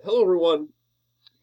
Hello everyone,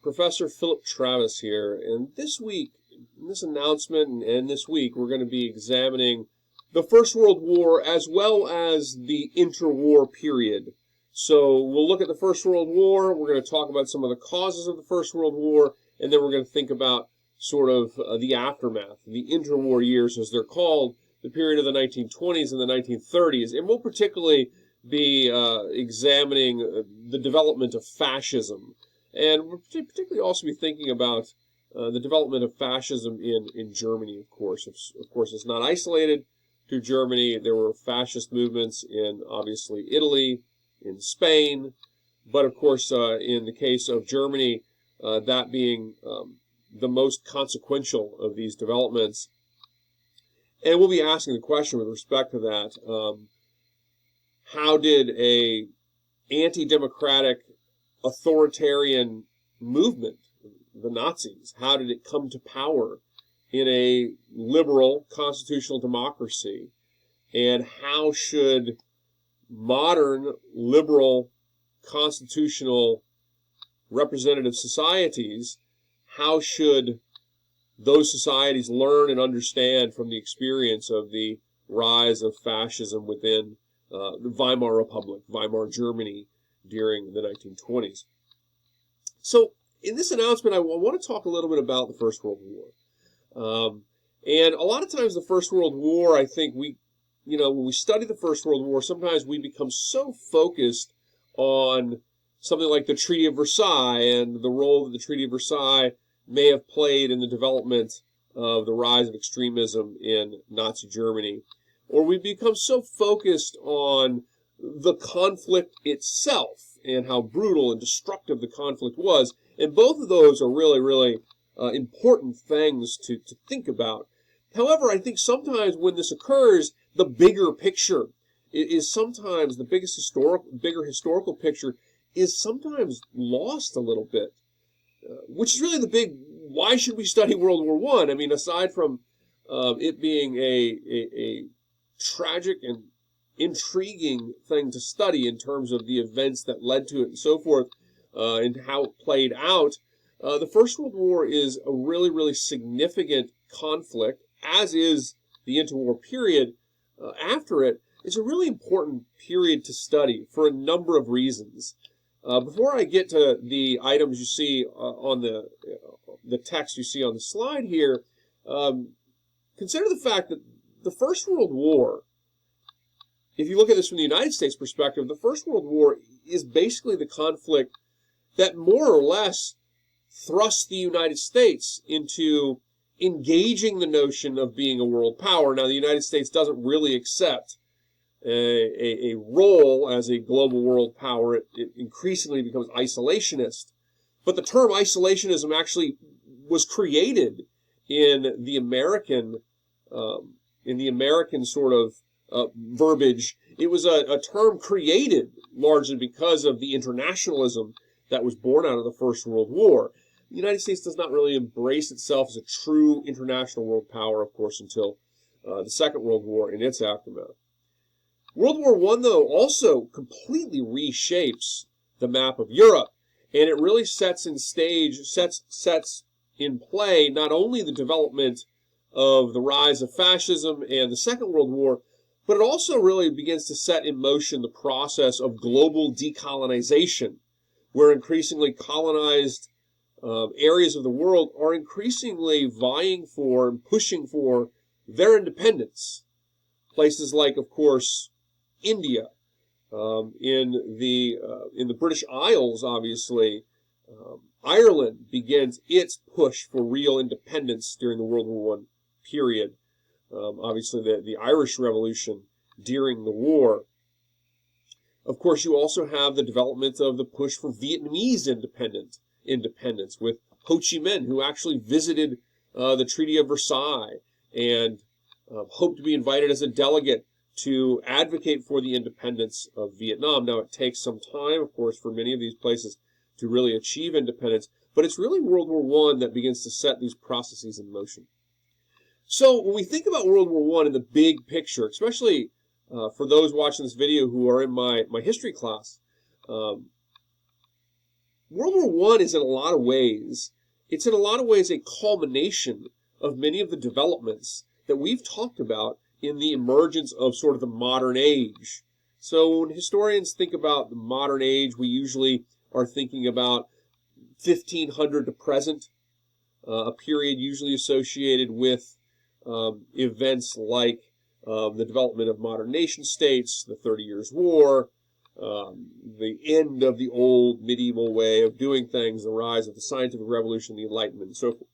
Professor Philip Travis here, and this week, in this announcement and this week, we're going to be examining the First World War as well as the interwar period. So we'll look at the First World War, we're going to talk about some of the causes of the First World War, and then we're going to think about sort of the aftermath, the interwar years as they're called, the period of the 1920s and the 1930s, and we'll particularly be examining the development of fascism. And we'll particularly also be thinking about the development of fascism in Germany, of course. Of course, it's not isolated to Germany. There were fascist movements in, obviously, Italy, in Spain, but of course, in the case of Germany, that being the most consequential of these developments. And we'll be asking the question with respect to that. How did a anti-democratic authoritarian movement, the Nazis, how did it come to power in a liberal constitutional democracy? And how should modern liberal constitutional representative societies, how should those societies learn and understand from the experience of the rise of fascism within the Weimar Republic, Weimar Germany, during the 1920s. So, in this announcement, I want to talk a little bit about the First World War. And a lot of times the First World War, I think when we study the First World War, sometimes we become so focused on something like the Treaty of Versailles and the role that the Treaty of Versailles may have played in the development of the rise of extremism in Nazi Germany. Or we become so focused on the conflict itself and how brutal and destructive the conflict was. And both of those are really, really important things to think about. However, I think sometimes when this occurs, the bigger picture is sometimes the bigger historical picture is sometimes lost a little bit, which is really the big, why should we study World War I? I mean, aside from it being a tragic and intriguing thing to study in terms of the events that led to it and so forth, and how it played out, the First World War is a really, really significant conflict, as is the interwar period after it. It's a really important period to study for a number of reasons. Before I get to the items you see on the text you see on the slide here, consider the fact that the First World War, if you look at this from the United States perspective, the First World War is basically the conflict that more or less thrust the United States into engaging the notion of being a world power. Now, the United States doesn't really accept a role as a global world power. It increasingly becomes isolationist. But the term isolationism actually was created in the American sort of verbiage. It was a term created largely because of the internationalism that was born out of the First World War. The United States does not really embrace itself as a true international world power, of course, until the Second World War and its aftermath. World War I, though, also completely reshapes the map of Europe, and it really sets in play not only the development of the rise of fascism and the Second World War, but it also really begins to set in motion the process of global decolonization, where increasingly colonized areas of the world are increasingly vying for and pushing for their independence. Places like, of course, India, in the British Isles, obviously, Ireland begins its push for real independence during the World War I period. Obviously, the Irish Revolution during the war. Of course, you also have the development of the push for Vietnamese independence with Ho Chi Minh, who actually visited the Treaty of Versailles and hoped to be invited as a delegate to advocate for the independence of Vietnam. Now, it takes some time, of course, for many of these places to really achieve independence, but it's really World War I that begins to set these processes in motion. So when we think about World War I in the big picture, especially for those watching this video who are in my history class, World War I is in a lot of ways, it's in a lot of ways a culmination of many of the developments that we've talked about in the emergence of sort of the modern age. So when historians think about the modern age, we usually are thinking about 1500 to present, a period usually associated with events like the development of modern nation states, the 30 Years' War, the end of the old medieval way of doing things, the rise of the scientific revolution, the Enlightenment, and so forth.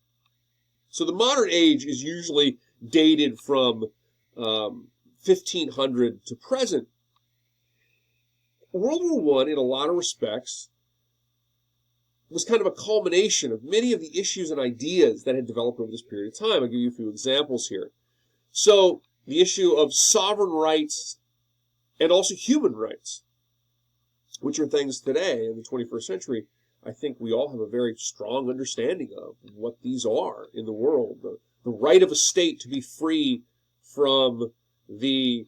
So the modern age is usually dated from 1500 to present. World War I, in a lot of respects, was kind of a culmination of many of the issues and ideas that had developed over this period of time. I'll give you a few examples here. So the issue of sovereign rights and also human rights, which are things today in the 21st century, I think we all have a very strong understanding of what these are in the world. The right of a state to be free from the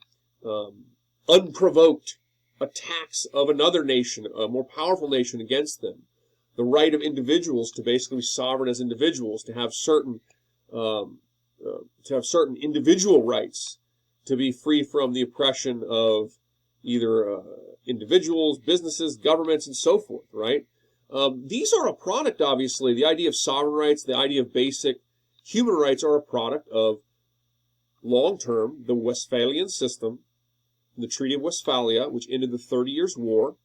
unprovoked attacks of another nation, a more powerful nation, against them. The right of individuals to basically be sovereign as individuals, to have certain individual rights, to be free from the oppression of either individuals, businesses, governments, and so forth, right? These are a product, obviously, the idea of sovereign rights, the idea of basic human rights are a product of, long-term, the Westphalian system, the Treaty of Westphalia, which ended the 30 Years' War,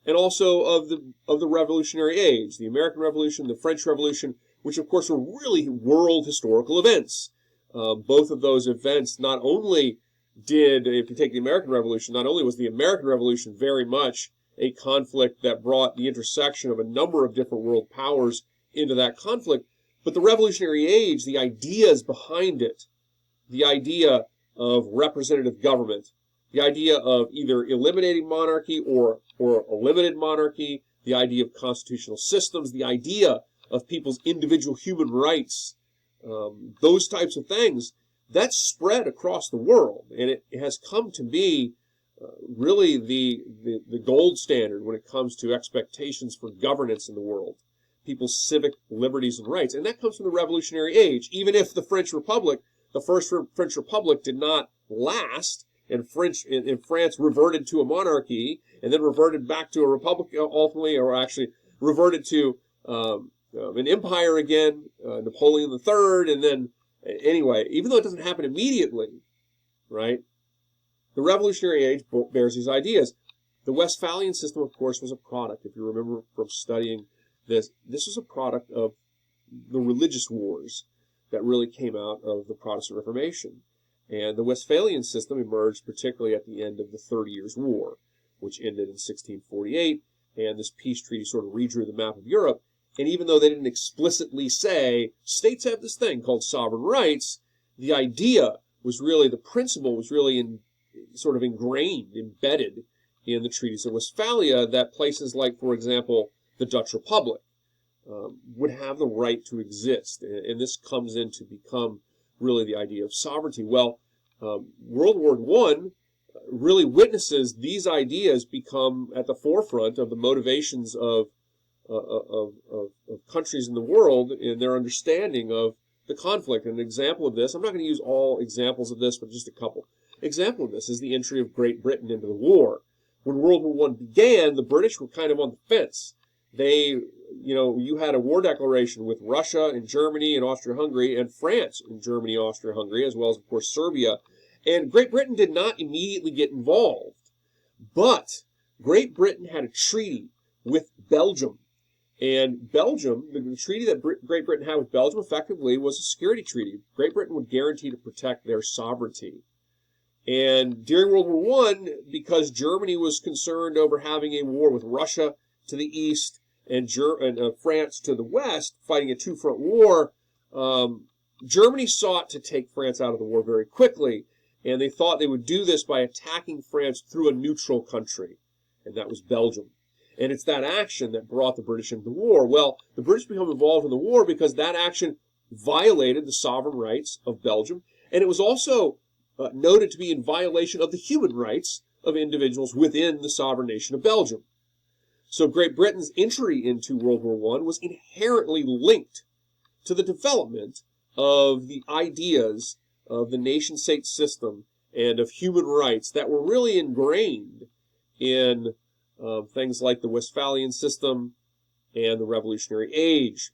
and also of the Revolutionary Age, the American Revolution, the French Revolution, which of course were really world historical events. Both of those events not only did, if you take the American Revolution, not only was the American Revolution very much a conflict that brought the intersection of a number of different world powers into that conflict, but the Revolutionary Age, the ideas behind it, the idea of representative government, the idea of either eliminating monarchy or a limited monarchy, the idea of constitutional systems, the idea of people's individual human rights, those types of things, that's spread across the world. And it has come to be really the gold standard when it comes to expectations for governance in the world, people's civic liberties and rights. And that comes from the Revolutionary Age. Even if the French Republic, the first French Republic, did not last, and France reverted to a monarchy, and then reverted back to a republic ultimately, or actually reverted to an empire again, Napoleon III, and then, anyway, even though it doesn't happen immediately, right, the Revolutionary Age bears these ideas. The Westphalian system, of course, was a product, if you remember from studying this was a product of the religious wars that really came out of the Protestant Reformation. And the Westphalian system emerged particularly at the end of the 30 Years' War, which ended in 1648, and this peace treaty sort of redrew the map of Europe. And even though they didn't explicitly say, states have this thing called sovereign rights, the idea was really, the principle was really sort of ingrained, embedded in the treaties of Westphalia, that places like, for example, the Dutch Republic would have the right to exist. And this comes in to become really the idea of sovereignty. Well, World War I really witnesses these ideas become at the forefront of the motivations of countries in the world in their understanding of the conflict. And an example of this, I'm not going to use all examples of this, but just a couple. Example of this is the entry of Great Britain into the war. When World War I began, the British were kind of on the fence. They, you had a war declaration with Russia and Germany and Austria-Hungary, and France and Germany, Austria-Hungary, as well as, of course, Serbia. And Great Britain did not immediately get involved. But Great Britain had a treaty with Belgium. And Belgium, the treaty that Great Britain had with Belgium effectively was a security treaty. Great Britain would guarantee to protect their sovereignty. And during World War I, because Germany was concerned over having a war with Russia to the east and France to the west, fighting a two-front war, Germany sought to take France out of the war very quickly. And they thought they would do this by attacking France through a neutral country, and that was Belgium. And it's that action that brought the British into the war. Well, the British became involved in the war because that action violated the sovereign rights of Belgium, and it was also noted to be in violation of the human rights of individuals within the sovereign nation of Belgium. So Great Britain's entry into World War I was inherently linked to the development of the ideas of the nation-state system and of human rights that were really ingrained in things like the Westphalian system and the Revolutionary Age.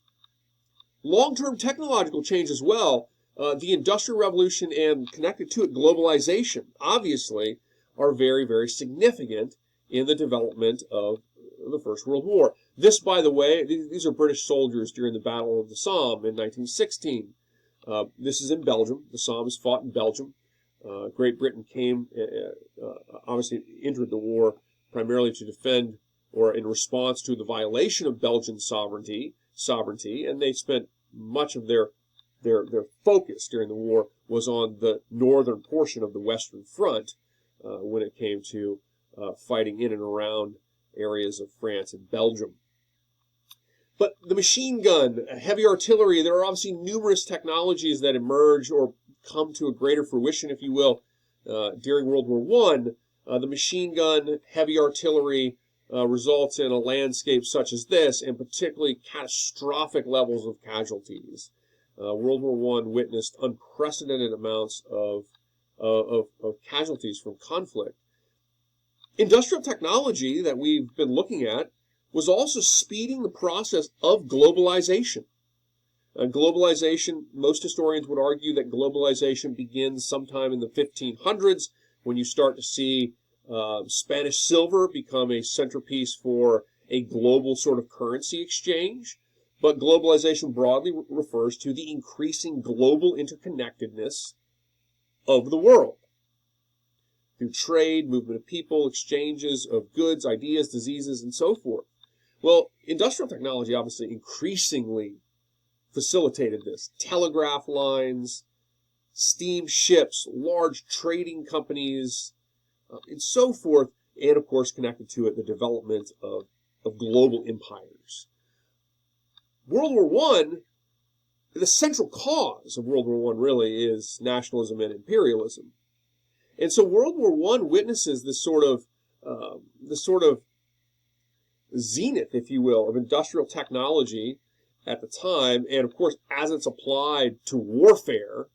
Long-term technological change as well, the Industrial Revolution and connected to it globalization, obviously, are very, very significant in the development of the First World War. This, by the way, these are British soldiers during the Battle of the Somme in 1916. This is in Belgium. The Somme is fought in Belgium. Great Britain obviously entered the war primarily to defend or in response to the violation of Belgian sovereignty, and they spent much of their focus during the war was on the northern portion of the Western Front when it came to fighting in and around areas of France and Belgium. But the machine gun, heavy artillery, there are obviously numerous technologies that emerge or come to a greater fruition, if you will, during World War I. The machine gun, heavy artillery, results in a landscape such as this, and particularly catastrophic levels of casualties. World War I witnessed unprecedented amounts of casualties from conflict. Industrial technology that we've been looking at was also speeding the process of globalization. Globalization, most historians would argue that globalization begins sometime in the 1500s when you start to see Spanish silver become a centerpiece for a global sort of currency exchange. But globalization broadly refers to the increasing global interconnectedness of the world through trade, movement of people, exchanges of goods, ideas, diseases, and so forth. Well, industrial technology obviously increasingly facilitated this. Telegraph lines, steam ships, large trading companies, and so forth, and of course connected to it the development of global empires. World War I, the central cause of World War I really is nationalism and imperialism. And so World War I witnesses this sort of zenith, if you will, of industrial technology at the time, and of course as it's applied to warfare.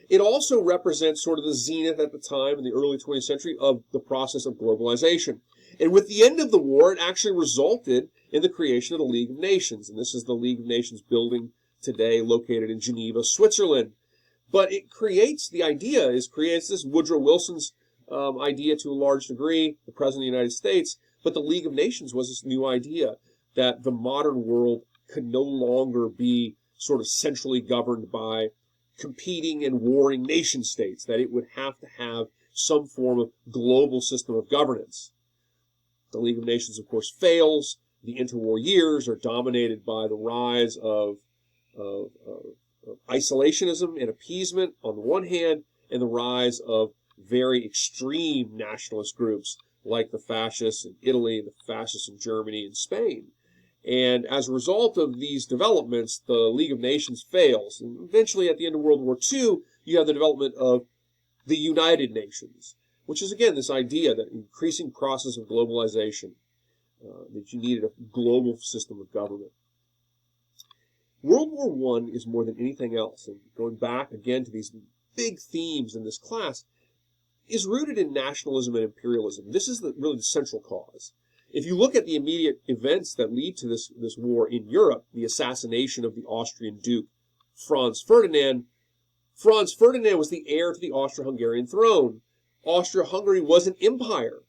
It also represents sort of the zenith at the time in the early 20th century of the process of globalization. And with the end of the war, it actually resulted in the creation of the League of Nations. And this is the League of Nations building today located in Geneva, Switzerland. But it creates this Woodrow Wilson's idea to a large degree, the President of the United States. But the League of Nations was this new idea that the modern world could no longer be sort of centrally governed by competing and warring nation states, that it would have to have some form of global system of governance. The League of Nations, of course, fails. The interwar years are dominated by the rise of isolationism and appeasement on the one hand, and the rise of very extreme nationalist groups like the fascists in Italy, the fascists in Germany and Spain. And as a result of these developments, the League of Nations fails. And eventually, at the end of World War II, you have the development of the United Nations, which is, again, this idea that increasing process of globalization, that you needed a global system of government. World War I is more than anything else, and going back again to these big themes in this class, is rooted in nationalism and imperialism. This is really the central cause. If you look at the immediate events that lead to this war in Europe, the assassination of the Austrian Duke Franz Ferdinand was the heir to the Austro-Hungarian throne. Austria-Hungary was an empire.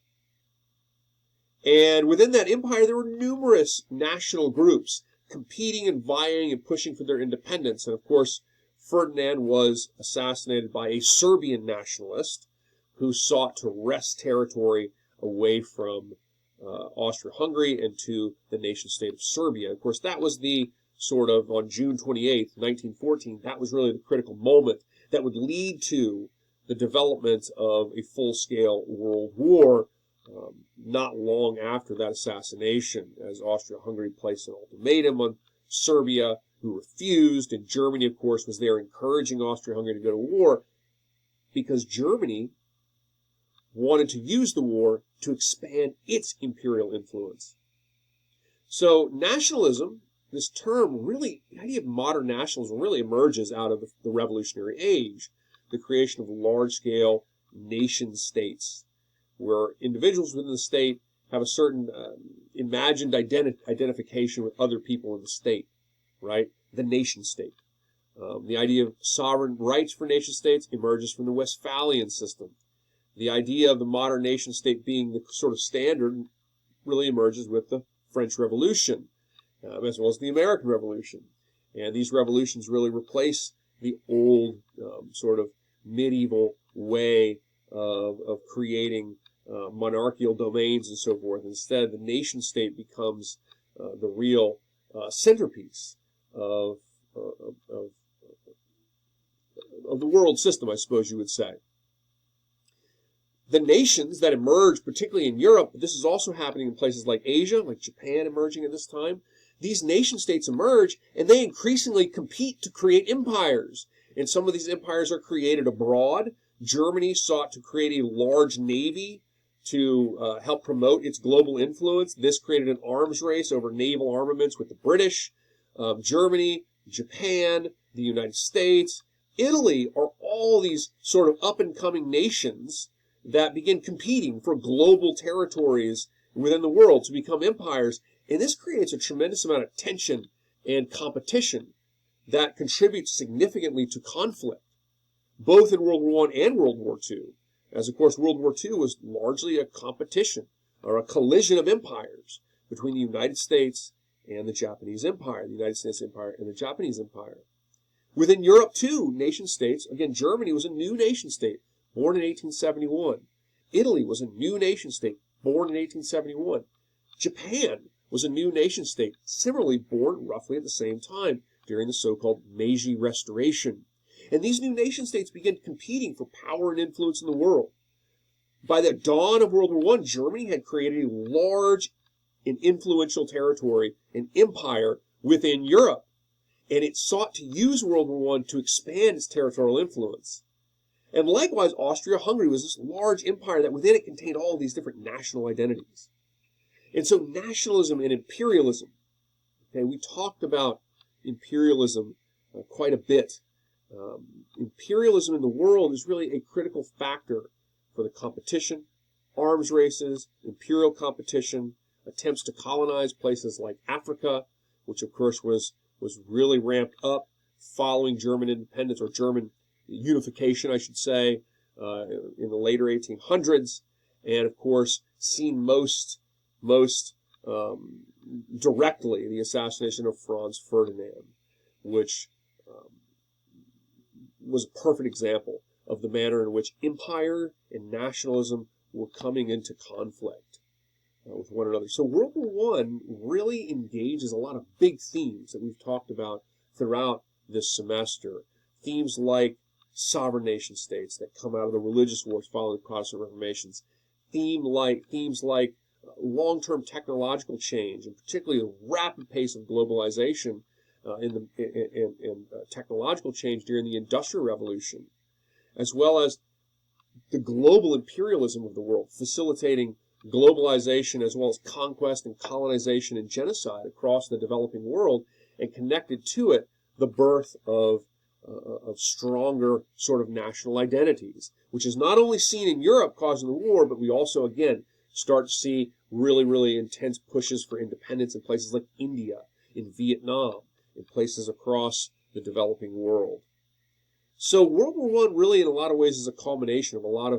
And within that empire, there were numerous national groups competing and vying and pushing for their independence. And of course, Ferdinand was assassinated by a Serbian nationalist who sought to wrest territory away from Austria-Hungary and to the nation-state of Serbia. Of course, that was the sort of, on June 28th, 1914, that was really the critical moment that would lead to the development of a full-scale world war not long after that assassination, as Austria-Hungary placed an ultimatum on Serbia, who refused, and Germany, of course, was there encouraging Austria-Hungary to go to war because Germany wanted to use the war to expand its imperial influence. So nationalism, this term really, the idea of modern nationalism really emerges out of the Revolutionary Age, the creation of large-scale nation states, where individuals within the state have a certain imagined identification with other people in the state, right? The nation state. The idea of sovereign rights for nation states emerges from the Westphalian system. The idea of the modern nation state being the sort of standard really emerges with the French Revolution, as well as the American Revolution. And these revolutions really replace the old sort of medieval way of creating monarchical domains and so forth. Instead, the nation state becomes the real centerpiece of the world system, I suppose you would say. The nations that emerge, particularly in Europe, but this is also happening in places like Asia, like Japan emerging at this time, these nation states emerge and they increasingly compete to create empires. And some of these empires are created abroad. Germany sought to create a large navy to help promote its global influence. This created an arms race over naval armaments with the British. Germany, Japan, the United States, Italy are all these sort of up-and-coming nations that begin competing for global territories within the world to become empires. And this creates a tremendous amount of tension and competition that contributes significantly to conflict, both in World War I and World War II. As, of course, World War II was largely a competition or a collision of empires between the United States and the Japanese Empire, the United States Empire and the Japanese Empire. Within Europe, too, nation states, again, Germany was a new nation state, born in 1871. Italy was a new nation state, born in 1871. Japan was a new nation state, similarly born roughly at the same time during the so-called Meiji Restoration. And these new nation states began competing for power and influence in the world. By the dawn of World War I, Germany had created a large and influential territory, an empire within Europe. And it sought to use World War I to expand its territorial influence. And likewise, Austria-Hungary was this large empire that within it contained all these different national identities. And so nationalism and imperialism, okay, we talked about imperialism quite a bit. Imperialism in the world is really a critical factor for the competition, arms races, imperial competition, attempts to colonize places like Africa, which of course was really ramped up following German independence, or German unification, I should say, in the later 1800s, and of course seen most directly the assassination of Franz Ferdinand, which was a perfect example of the manner in which empire and nationalism were coming into conflict with one another. So World War I really engages a lot of big themes that we've talked about throughout this semester. Themes like sovereign nation states that come out of the religious wars following the Protestant Reformations. Themes like long-term technological change, and particularly the rapid pace of globalization and technological change during the Industrial Revolution, as well as the global imperialism of the world, facilitating globalization as well as conquest and colonization and genocide across the developing world, and connected to it the birth of stronger sort of national identities, which is not only seen in Europe causing the war, but we also, again, start to see really, really intense pushes for independence in places like India, in Vietnam, in places across the developing world. So World War I really, in a lot of ways, is a culmination of a lot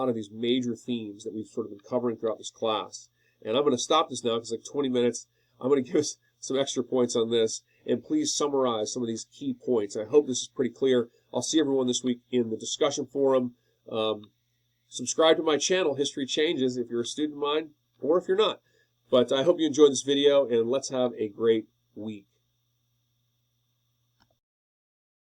of these major themes that we've sort of been covering throughout this class. And I'm going to stop this now because it's like 20 minutes. I'm going to give us some extra points on this, and please summarize some of these key points. I hope this is pretty clear. I'll see everyone this week in the discussion forum. Subscribe to my channel, History Changes, if you're a student of mine, or if you're not. But I hope you enjoyed this video, and let's have a great week.